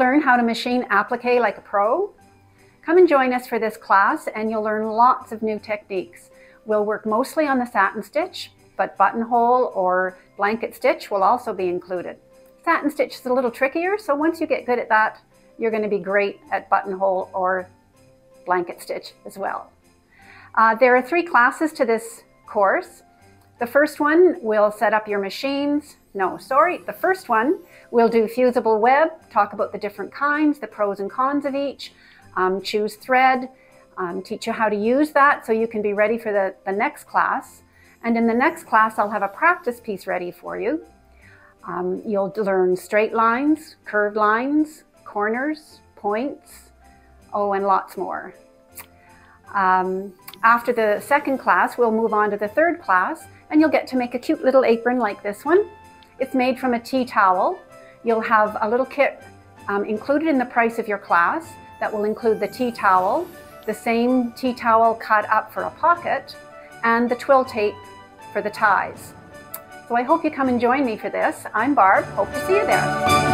learn how to machine applique like a pro? Come and join us for this class and you'll learn lots of new techniques. We'll work mostly on the satin stitch, but buttonhole or blanket stitch will also be included. Satin stitch is a little trickier, so once you get good at that, you're going to be great at buttonhole or blanket stitch as well. There are 3 classes to this course. The first one will set up your machines. The first one we'll do fusible web, talk about the different kinds, the pros and cons of each, choose thread, teach you how to use that so you can be ready for the next class. And in the next class, I'll have a practice piece ready for you. You'll learn straight lines, curved lines, corners, points, and lots more. After the second class, we'll move on to the third class, and you'll get to make a cute little apron like this one. It's made from a tea towel. You'll have a little kit included in the price of your class that will include the tea towel, the same tea towel cut up for a pocket, and the twill tape for the ties. So I hope you come and join me for this. I'm Barb. Hope to see you there.